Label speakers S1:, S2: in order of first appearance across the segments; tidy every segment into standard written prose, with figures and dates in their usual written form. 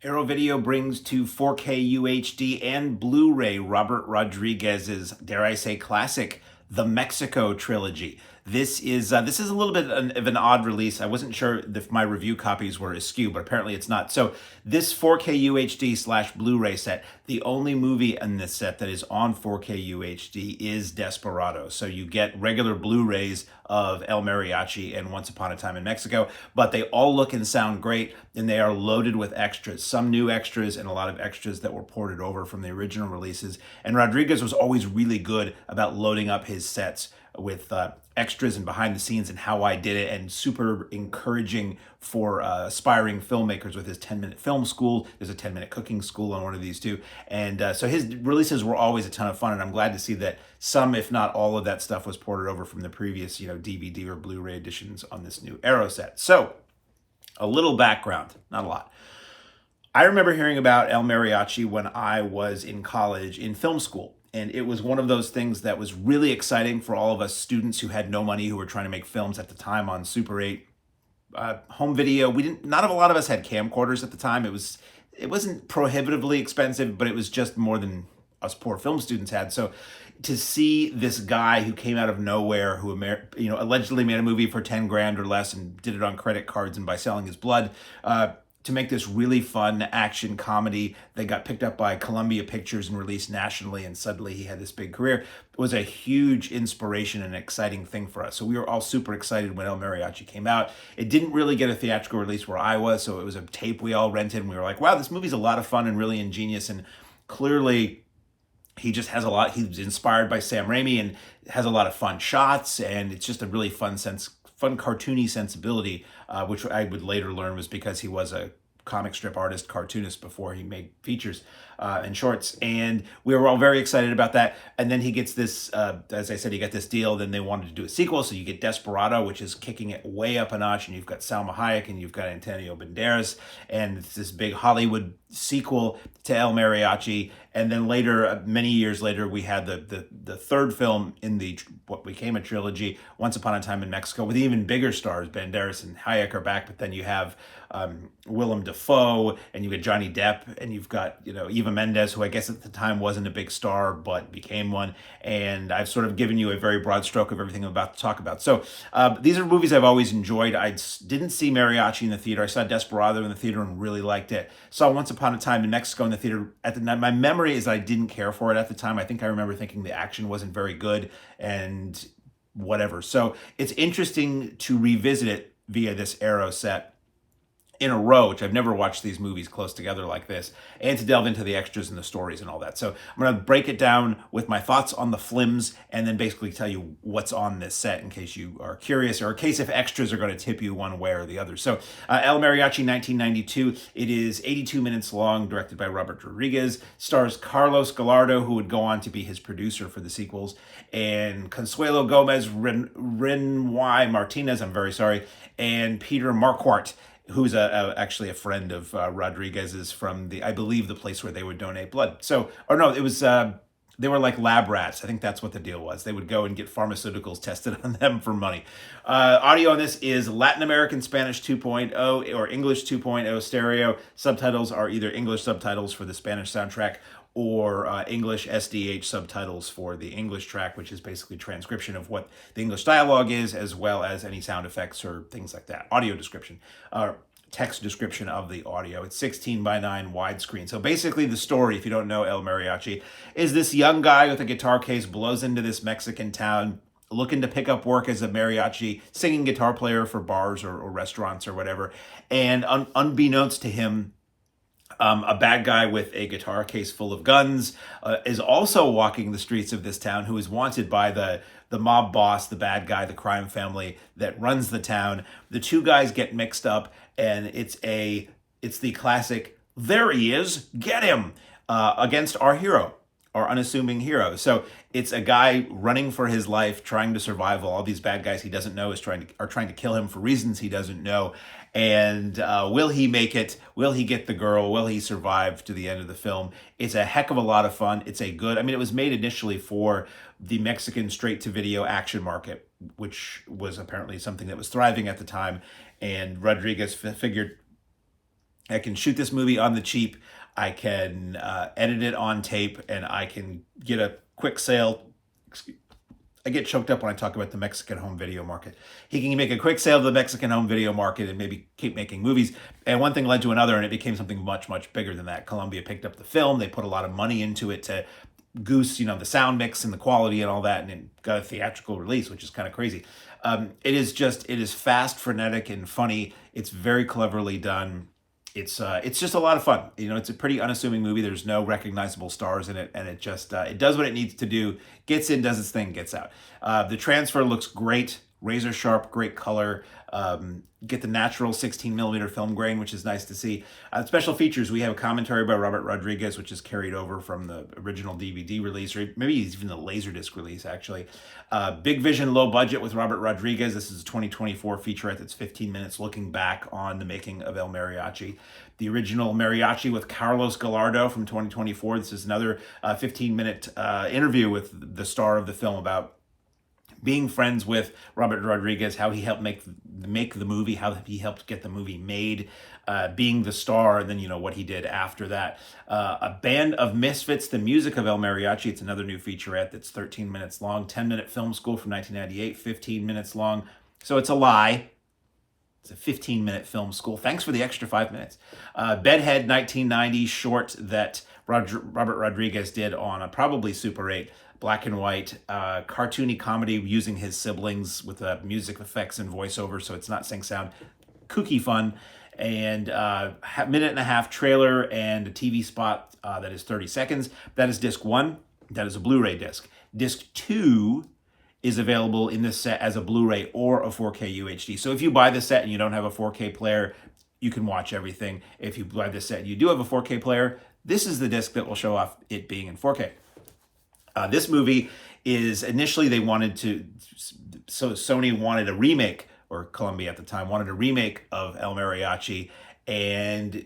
S1: Arrow Video brings to 4K UHD and Blu-ray Robert Rodriguez's, dare I say, classic, The Mexico Trilogy. This is a little bit of an odd release. I wasn't sure if my review copies were askew, but apparently it's not. So this 4K UHD slash Blu-ray set, the only movie in this set that is on 4K UHD is Desperado. So you get regular Blu-rays of El Mariachi and Once Upon a Time in Mexico, but they all look and sound great, and they are loaded with extras. Some new extras and a lot of extras that were ported over from the original releases. And Rodriguez was always really good about loading up his sets with extras and behind the scenes and how I did it, and super encouraging for aspiring filmmakers with his 10-minute film school. There's a 10-minute cooking school on one of these too. And so his releases were always a ton of fun, and I'm glad to see that some, if not all of that stuff was ported over from the previous, DVD or Blu-ray editions on this new Arrow set. So a little background, not a lot. I remember hearing about El Mariachi when I was in college in film school. And it was one of those things that was really exciting for all of us students who had no money, who were trying to make films at the time on Super 8, home video. Not a lot of us had camcorders at the time. It wasn't prohibitively expensive, but it was just more than us poor film students had. So to see this guy who came out of nowhere, who allegedly made a movie for 10 grand or less and did it on credit cards and by selling his blood, to make this really fun action comedy that got picked up by Columbia Pictures and released nationally, and suddenly he had this big career, was a huge inspiration and exciting thing for us. So we were all super excited when El Mariachi came out. It didn't really get a theatrical release where I was, so it was a tape we all rented, and we were like, wow, this movie's a lot of fun and really ingenious, and clearly he just has a lot. He's inspired by Sam Raimi and has a lot of fun shots, and it's just a really fun cartoony sensibility, which I would later learn was because he was a comic strip artist, cartoonist before he made features and shorts. And we were all very excited about that. And then he gets this, as I said, he got this deal. Then they wanted to do a sequel. So you get Desperado, which is kicking it way up a notch. And you've got Salma Hayek and you've got Antonio Banderas. And it's this big Hollywood sequel to El Mariachi. And then later, many years later, we had the third film in what became a trilogy, Once Upon a Time in Mexico, with even bigger stars. Banderas and Hayek are back, but then you have Willem Dafoe, and you've got Johnny Depp, and you've got Eva Mendes, who I guess at the time wasn't a big star, but became one. And I've sort of given you a very broad stroke of everything I'm about to talk about. So these are movies I've always enjoyed. I didn't see Mariachi in the theater. I saw Desperado in the theater and really liked it. Saw Once Upon a Time in Mexico in the theater. My memory is I didn't care for it at the time. I think I remember thinking the action wasn't very good and whatever. So it's interesting to revisit it via this Arrow set in a row, which I've never watched these movies close together like this, and to delve into the extras and the stories and all that. So I'm going to break it down with my thoughts on the films and then basically tell you what's on this set in case you are curious, or in case if extras are going to tip you one way or the other. So El Mariachi 1992, it is 82 minutes long, directed by Robert Rodriguez, stars Carlos Gallardo, who would go on to be his producer for the sequels, and Consuelo Gomez Renoy Martinez, I'm very sorry, and Peter Marquardt, who's actually a friend of Rodriguez's from I believe the place where they would donate blood. So, or no, it was, they were like lab rats. I think that's what the deal was. They would go and get pharmaceuticals tested on them for money. Audio on this is Latin American Spanish 2.0 or English 2.0 stereo. Subtitles are either English subtitles for the Spanish soundtrack or English SDH subtitles for the English track, which is basically transcription of what the English dialogue is, as well as any sound effects or things like that. Audio description, text description of the audio. It's 16:9 widescreen. So basically the story, if you don't know El Mariachi, is this young guy with a guitar case blows into this Mexican town looking to pick up work as a mariachi singing guitar player for bars or restaurants or whatever. And unbeknownst to him, a bad guy with a guitar case full of guns is also walking the streets of this town, who is wanted by the mob boss, the bad guy, the crime family that runs the town. The two guys get mixed up, and it's the classic, there he is, get him, against our hero, our unassuming hero. So it's a guy running for his life, trying to survive while all these bad guys he doesn't know are trying to kill him for reasons he doesn't know. And will he make it? Will he get the girl? Will he survive to the end of the film? It's a heck of a lot of fun. It was made initially for the Mexican straight-to-video action market, which was apparently something that was thriving at the time. And Rodriguez figured I can shoot this movie on the cheap. I can edit it on tape, and I can get a quick sale. I get choked up when I talk about the Mexican home video market. He can make a quick sale to the Mexican home video market and maybe keep making movies. And one thing led to another, and it became something much, much bigger than that. Columbia picked up the film. They put a lot of money into it to goose, the sound mix and the quality and all that, and it got a theatrical release, which is kind of crazy. It is fast, frenetic, and funny. It's very cleverly done. It's just a lot of fun. It's a pretty unassuming movie. There's no recognizable stars in it, and it just it does what it needs to do. Gets in, does its thing, gets out. The transfer looks great, razor sharp, great color. Get the natural 16 millimeter film grain, which is nice to see. Special features, we have a commentary by Robert Rodriguez, which is carried over from the original DVD release, or maybe even the Laserdisc release, actually. Big Vision, Low Budget with Robert Rodriguez. This is a 2024 featurette that's 15 minutes looking back on the making of El Mariachi. The original Mariachi with Carlos Gallardo from 2024. This is another 15-minute interview with the star of the film about being friends with Robert Rodriguez, how he helped make the movie, how he helped get the movie made, being the star, and then what he did after that. A Band of Misfits, the music of El Mariachi. It's another new featurette that's 13 minutes long. 10-minute film school from 1998, 15 minutes long. So it's a lie. It's a 15-minute film school. Thanks for the extra 5 minutes. Bedhead, 1990 short that Robert Rodriguez did on a probably Super 8. Black and white, cartoony comedy using his siblings with music effects and voiceover, so it's not sync sound. Kooky fun. And minute and a half trailer and a TV spot that is 30 seconds. That is disc 1. That is a Blu-ray disc. Disc 2 is available in this set as a Blu-ray or a 4K UHD. So if you buy the set and you don't have a 4K player, you can watch everything. If you buy this set and you do have a 4K player, this is the disc that will show off it being in 4K. This movie is initially Sony wanted a remake, or Columbia at the time wanted a remake of El Mariachi, and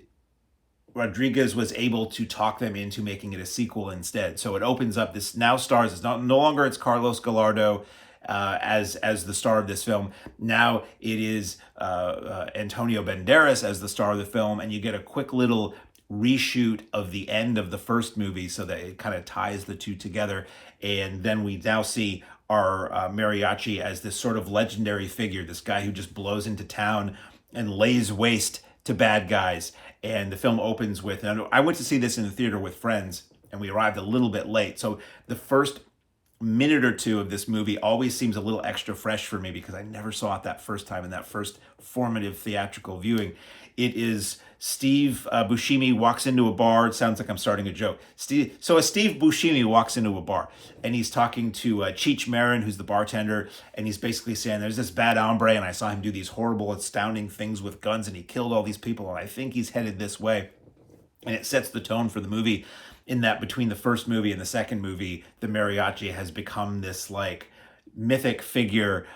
S1: Rodriguez was able to talk them into making it a sequel instead. So it opens up, this now stars, it's no longer it's Carlos Gallardo as the star of this film. Now it is Antonio Banderas as the star of the film, and you get a quick little reshoot of the end of the first movie so that it kind of ties the two together. And then we now see our Mariachi as this sort of legendary figure, this guy who just blows into town and lays waste to bad guys. And the film opens with, and I went to see this in the theater with friends, and we arrived a little bit late. So the first minute or two of this movie always seems a little extra fresh for me because I never saw it that first time in that first formative theatrical viewing. It is Steve Buscemi walks into a bar. It sounds like I'm starting a joke. Steve Buscemi walks into a bar, and he's talking to Cheech Marin, who's the bartender, and he's basically saying, there's this bad hombre, and I saw him do these horrible, astounding things with guns, and he killed all these people, and I think he's headed this way. And it sets the tone for the movie in that between the first movie and the second movie, the Mariachi has become this like mythic figure,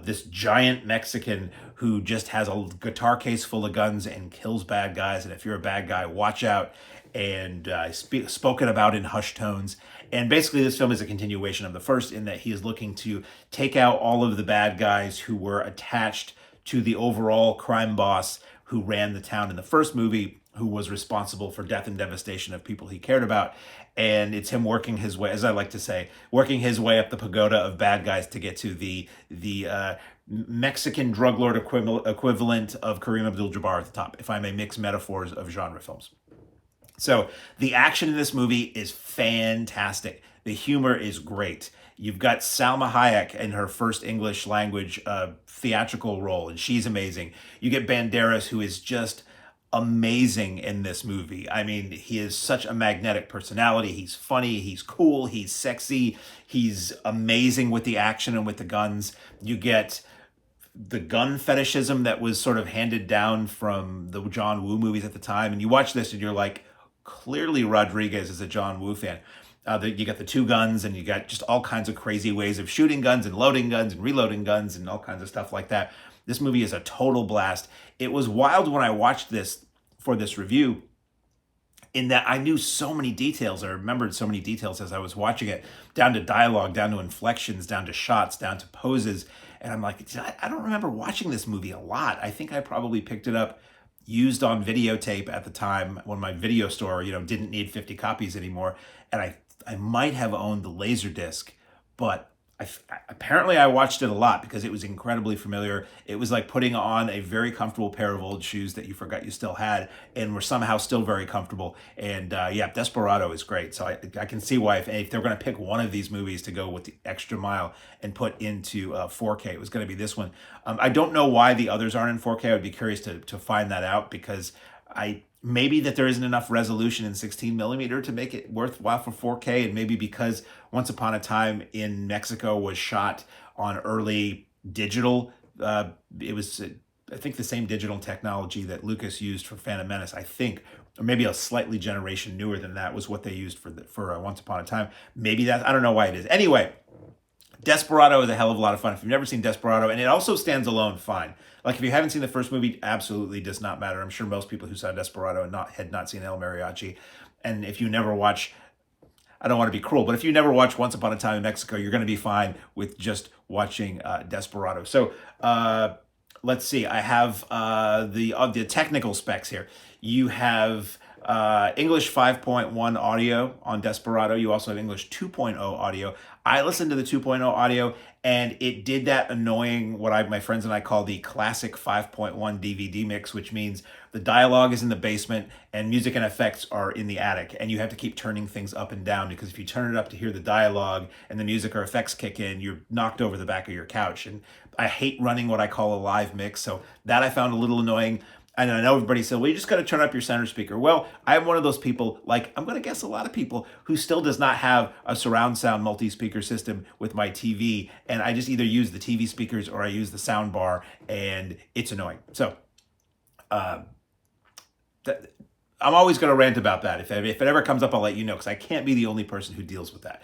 S1: this giant Mexican who just has a guitar case full of guns and kills bad guys. And if you're a bad guy, watch out. And spoken about in hushed tones. And basically this film is a continuation of the first in that he is looking to take out all of the bad guys who were attached to the overall crime boss who ran the town in the first movie, who was responsible for death and devastation of people he cared about. And it's him working his way, as I like to say, working his way up the pagoda of bad guys to get to the Mexican drug lord equivalent of Kareem Abdul-Jabbar at the top, if I may mix metaphors of genre films. So the action in this movie is fantastic. The humor is great. You've got Salma Hayek in her first English language theatrical role, and she's amazing. You get Banderas, who is just amazing in this movie. I mean, he is such a magnetic personality. He's funny, he's cool, he's sexy, he's amazing with the action and with the guns. You get the gun fetishism that was sort of handed down from the John Woo movies at the time. And you watch this and you're like, clearly Rodriguez is a John Woo fan. You got the two guns, and you got just all kinds of crazy ways of shooting guns and loading guns and reloading guns and all kinds of stuff like that. This movie is a total blast. It was wild when I watched this for this review, in that I knew so many details. I remembered so many details as I was watching it, down to dialogue, down to inflections, down to shots, down to poses. And I'm like, I don't remember watching this movie a lot. I think I probably picked it up used on videotape at the time when my video store, didn't need 50 copies anymore. And I might have owned the Laserdisc, but apparently I watched it a lot because it was incredibly familiar. It was like putting on a very comfortable pair of old shoes that you forgot you still had and were somehow still very comfortable. And yeah, Desperado is great. So I can see why if they're going to pick one of these movies to go with the extra mile and put into 4K, it was going to be this one. I don't know why the others aren't in 4K. I would be curious to find that out because maybe that there isn't enough resolution in 16 millimeter to make it worthwhile for 4K, and maybe because Once Upon a Time in Mexico was shot on early digital. It was, I think, the same digital technology that Lucas used for Phantom Menace, I think, or maybe a slightly generation newer than that was what they used for Once Upon a Time. Maybe I don't know why it is. Anyway, Desperado is a hell of a lot of fun. If you've never seen Desperado, and it also stands alone fine. Like if you haven't seen the first movie, absolutely does not matter. I'm sure most people who saw Desperado had not seen El Mariachi. And if you never watch, I don't want to be cruel, but if you never watch Once Upon a Time in Mexico, you're going to be fine with just watching Desperado. So let's see. I have the technical specs here. You have English 5.1 audio on Desperado. You also have English 2.0 audio. I listened to the 2.0 audio, and it did that annoying, what my friends and I call the classic 5.1 DVD mix, which means the dialogue is in the basement and music and effects are in the attic, and you have to keep turning things up and down because if you turn it up to hear the dialogue and the music or effects kick in, you're knocked over the back of your couch. And I hate running what I call a live mix, so that I found a little annoying. And I know everybody said, well, you just got to turn up your center speaker. Well, I'm one of those people, like I'm going to guess a lot of people, who still does not have a surround sound multi-speaker system with my TV. And I just either use the TV speakers or I use the sound bar, and it's annoying. So I'm always going to rant about that. If it ever comes up, I'll let you know because I can't be the only person who deals with that.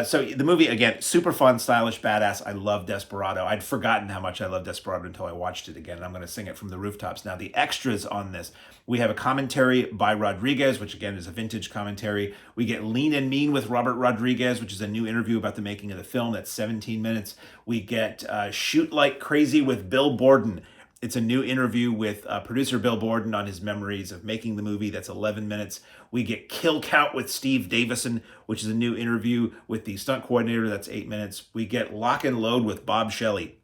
S1: So the movie, again, super fun, stylish, badass. I love Desperado. I'd forgotten how much I love Desperado until I watched it again, and I'm going to sing it from the rooftops. Now, the extras on this, we have a commentary by Rodriguez, which again is a vintage commentary. We get Lean and Mean with Robert Rodriguez, which is a new interview about the making of the film. That's 17 minutes. We get Shoot Like Crazy with Bill Borden. It's a new interview with producer Bill Borden on his memories of making the movie. That's 11 minutes. We get Kill Count with Steve Davison, which is a new interview with the stunt coordinator. That's 8 minutes. We get Lock and Load with Bob Shelley.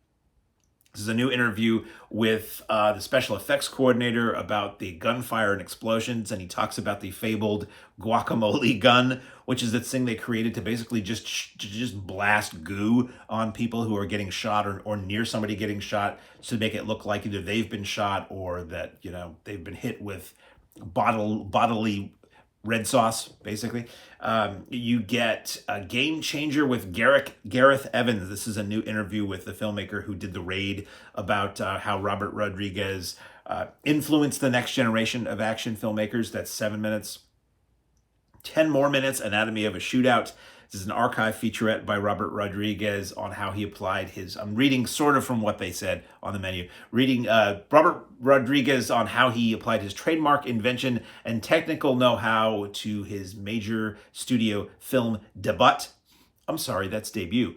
S1: This is a new interview with the special effects coordinator about the gunfire and explosions, and he talks about the fabled guacamole gun, which is the thing they created to basically just blast goo on people who are getting shot or near somebody getting shot to make it look like either they've been shot or that they've been hit with bodily red sauce, basically. You get a Game Changer with Gareth Evans. This is a new interview with the filmmaker who did The Raid about how Robert Rodriguez influenced the next generation of action filmmakers. That's 7 minutes. 10 more minutes, Anatomy of a Shootout. This is an archive featurette by Robert Rodriguez on how he applied his, I'm reading sort of from what they said on the menu, reading Robert Rodriguez on how he applied his trademark invention and technical know-how to his major studio film debut. I'm sorry, that's debut.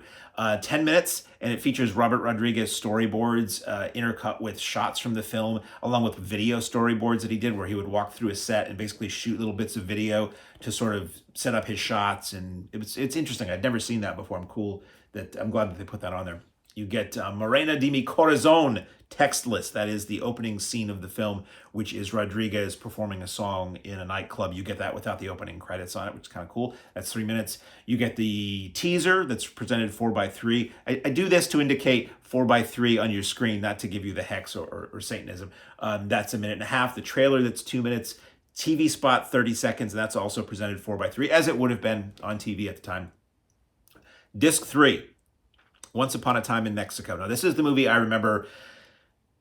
S1: 10 minutes, and it features Robert Rodriguez storyboards intercut with shots from the film, along with video storyboards that he did where he would walk through a set and basically shoot little bits of video to sort of set up his shots. And it's interesting. I'd never seen that before. I'm glad that they put that on there. You get Morena de mi Corazon, Textless. That is the opening scene of the film, which is Rodriguez performing a song in a nightclub. You get that without the opening credits on it, which is kind of cool. That's 3 minutes. You get the teaser that's presented 4:3. I do this to indicate 4:3 on your screen, not to give you the hex or Satanism. That's 1.5 minutes. The trailer, that's 2 minutes. TV spot, 30 seconds, and that's also presented 4:3, as it would have been on TV at the time. Disc 3. Once Upon a Time in Mexico. Now, this is the movie I remember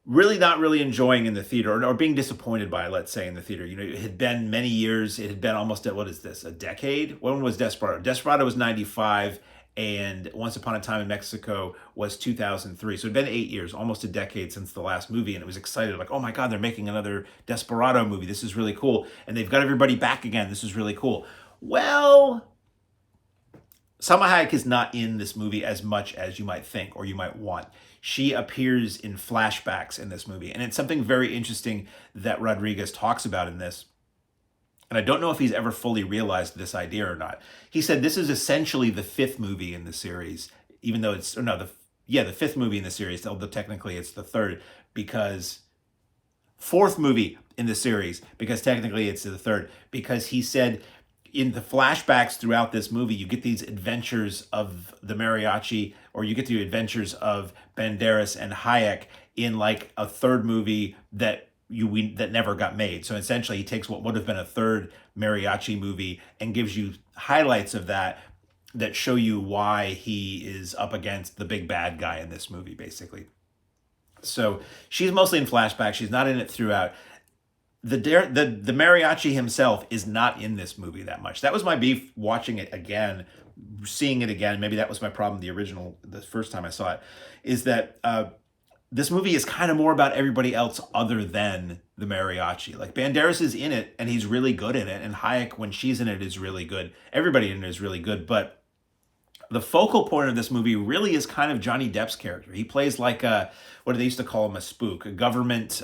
S1: really not really enjoying in the theater, or being disappointed by, let's say, in the theater. It had been many years. It had been almost, what is this, a decade? When was Desperado? Desperado was 95, and Once Upon a Time in Mexico was 2003. So it had been 8 years, almost a decade since the last movie, and it was excited, like, oh my God, they're making another Desperado movie. This is really cool. And they've got everybody back again. This is really cool. Well, Salma Hayek is not in this movie as much as you might think or you might want. she appears in flashbacks in this movie. And it's something very interesting that Rodriguez talks about in this. And I don't know if he's ever fully realized this idea or not. He said this is essentially the fifth movie in the series, even though it's, or no, the fifth movie in the series, although technically it's the third, because fourth movie in the series, because technically it's the third, because he said in the flashbacks throughout this movie, you get these adventures of the Mariachi, or you get the adventures of Banderas and Hayek in like a third movie that that never got made. So essentially he takes what would have been a third Mariachi movie and gives you highlights of that show you why he is up against the big bad guy in this movie, basically. So she's mostly in flashback. She's not in it throughout. The Mariachi himself is not in this movie that much. That was my beef watching it again, seeing it again. Maybe that was my problem the first time I saw it, is that this movie is kind of more about everybody else other than the Mariachi. Like Banderas is in it and he's really good in it. And Hayek, when she's in it, is really good. Everybody in it is really good. But the focal point of this movie really is kind of Johnny Depp's character. He plays like what do they used to call him, a spook, a government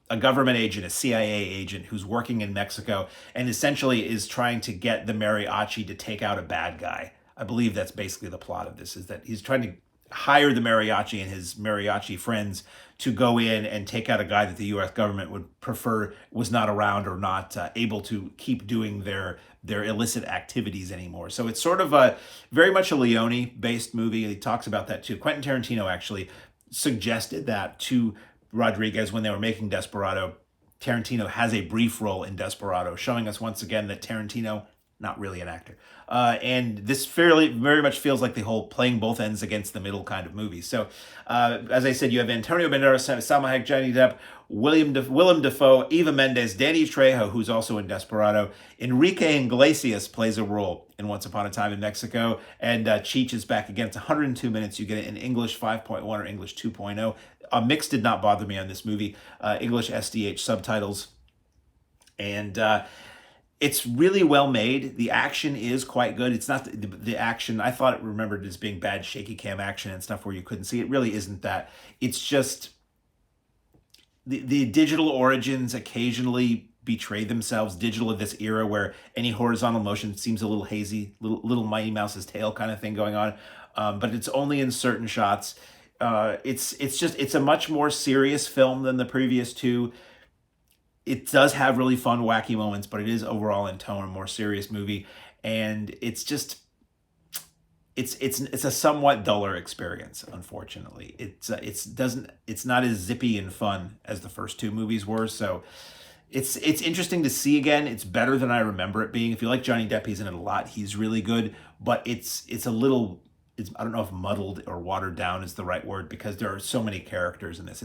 S1: agent, a CIA agent who's working in Mexico and essentially is trying to get the Mariachi to take out a bad guy. I believe that's basically the plot of this, is that he's trying to hire the Mariachi and his Mariachi friends to go in and take out a guy that the U.S. government would prefer was not around or not able to keep doing their illicit activities anymore. So it's sort of a very much a Leone-based movie. He talks about that too. Quentin Tarantino actually suggested that to Rodriguez when they were making Desperado. Tarantino has a brief role in Desperado, showing us once again that Tarantino, not really an actor. And this very much feels like the whole playing both ends against the middle kind of movie. So, as I said, you have Antonio Banderas, Salma Hayek, Johnny Depp, Willem Dafoe, Eva Mendes, Danny Trejo, who's also in Desperado. Enrique Iglesias plays a role in Once Upon a Time in Mexico. And Cheech is back again. It's 102 minutes. You get it in English 5.1 or English 2.0. Mix did not bother me on this movie. English SDH subtitles. And it's really well made. The action is quite good. It's not the action. I thought it remembered as being bad shaky cam action and stuff where you couldn't see. It really isn't that. It's just the digital origins occasionally betray themselves. Digital of this era where any horizontal motion seems a little hazy, little Mighty Mouse's tail kind of thing going on. But it's only in certain shots. It's a much more serious film than the previous two. It does have really fun, wacky moments, but it is overall in tone a more serious movie, and it's a somewhat duller experience. Unfortunately, it's not as zippy and fun as the first two movies were. So it's interesting to see again. It's better than I remember it being. If you like Johnny Depp, he's in it a lot. He's really good, but it's a little. I don't know if muddled or watered down is the right word, because there are so many characters in this.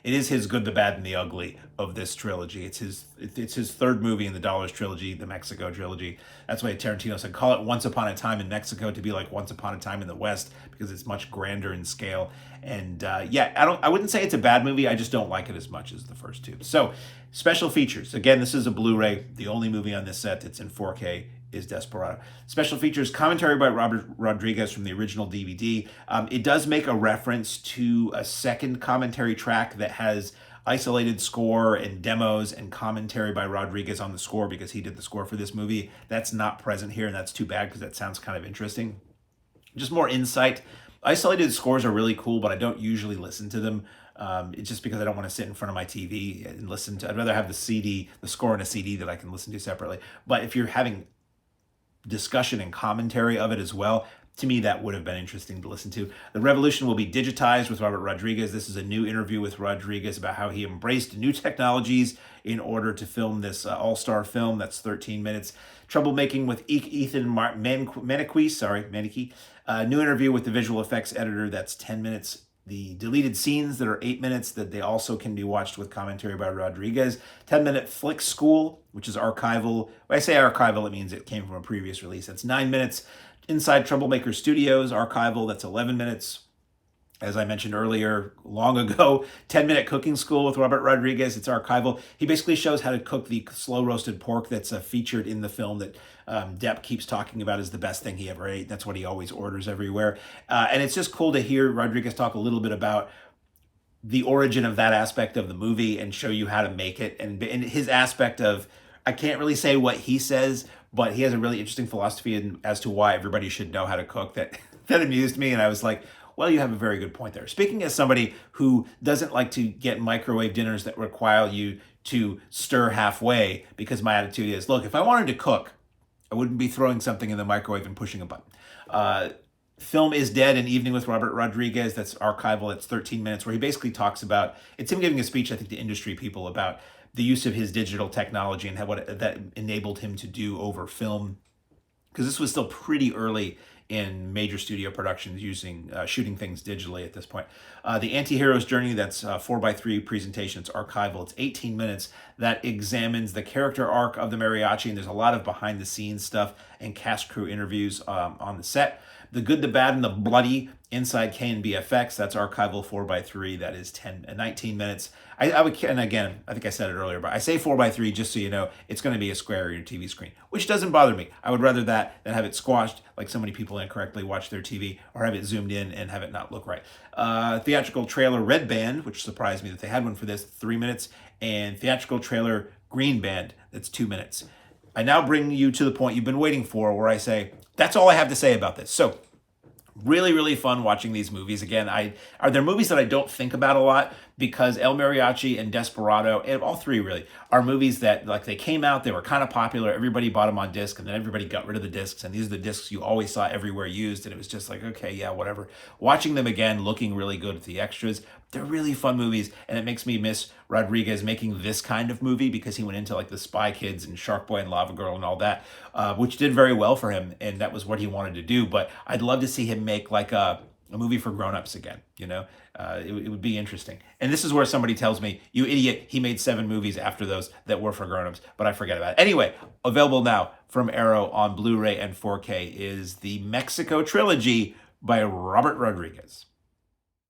S1: It is his good, the bad, and the ugly of this trilogy. It's his third movie in the Dollars trilogy, the Mexico trilogy. That's why Tarantino said, call it Once Upon a Time in Mexico to be like Once Upon a Time in the West, because it's much grander in scale. And I wouldn't say it's a bad movie. I just don't like it as much as the first two. So special features. Again, this is a Blu-ray. The only movie on this set that's in 4K is Desperado. Special features, commentary by Robert Rodriguez from the original DVD. It does make a reference to a second commentary track that has isolated score and demos and commentary by Rodriguez on the score, because he did the score for this movie. That's not present here, and that's too bad, because that sounds kind of interesting. Just more insight. Isolated scores are really cool, but I don't usually listen to them. It's just because I don't want to sit in front of my TV and listen to. I'd rather have the score in a CD that I can listen to separately. But if you're having discussion and commentary of it as well, to me that would have been interesting to listen to. The Revolution will be digitized with Robert Rodriguez. This is a new interview with Rodriguez about how he embraced new technologies in order to film this all-star film that's 13 minutes. Troublemaking with Ethan Manicky. New interview with the visual effects editor, that's 10 minutes. The deleted scenes that are 8 minutes, that they also can be watched with commentary by Rodriguez. 10-minute Flick School, which is archival. When I say archival, it means it came from a previous release. That's 9 minutes. Inside Troublemaker Studios, archival, that's 11 minutes. as I mentioned earlier, long ago, 10-minute cooking school with Robert Rodriguez. It's archival. He basically shows how to cook the slow roasted pork that's featured in the film that Depp keeps talking about as the best thing he ever ate. That's what he always orders everywhere. And it's just cool to hear Rodriguez talk a little bit about the origin of that aspect of the movie and show you how to make it. And his aspect of, I can't really say what he says, but he has a really interesting philosophy as to why everybody should know how to cook that, that amused me. And I was like, well, you have a very good point there. Speaking as somebody who doesn't like to get microwave dinners that require you to stir halfway, because my attitude is, look, if I wanted to cook, I wouldn't be throwing something in the microwave and pushing a button. Film is Dead, An Evening with Robert Rodriguez. That's archival. It's 13 minutes, where he basically talks about, it's him giving a speech, I think, to industry people about the use of his digital technology and how what that enabled him to do over film. Because this was still pretty early in major studio productions using shooting things digitally at this point. The Anti-Hero's Journey, that's 4x3 presentation. It's archival. It's 18 minutes that examines the character arc of the Mariachi, and there's a lot of behind the scenes stuff and cast crew interviews on the set. The Good, the Bad, and the Bloody, Inside K and BFX, that's archival 4x3. That is 19 minutes. I would, and again, I think I said it earlier, but I say 4x3 just so you know it's going to be a square on your TV screen, which doesn't bother me. I would rather that than have it squashed like so many people incorrectly watch their TV, or have it zoomed in and have it not look right. Theatrical trailer Red Band, which surprised me that they had one for this, 3 minutes, and theatrical trailer Green Band, that's 2 minutes. I now bring you to the point you've been waiting for, where I say, that's all I have to say about this. So, really, really fun watching these movies. Again, are there movies that I don't think about a lot, because El Mariachi and Desperado, and all three really, are movies that, like, they came out, they were kind of popular, everybody bought them on disc, and then everybody got rid of the discs, and these are the discs you always saw everywhere used, and it was just like, okay, yeah, whatever. Watching them again, looking really good with the extras, they're really fun movies, and it makes me miss Rodriguez making this kind of movie, because he went into like the Spy Kids and Shark Boy and Lava Girl and all that, which did very well for him, and that was what he wanted to do. But I'd love to see him make like a movie for grown-ups again, you know? It would be interesting. And this is where somebody tells me, you idiot, he made 7 movies after those that were for grown-ups, but I forget about it. Anyway, available now from Arrow on Blu-ray and 4K is the Mexico Trilogy by Robert Rodriguez.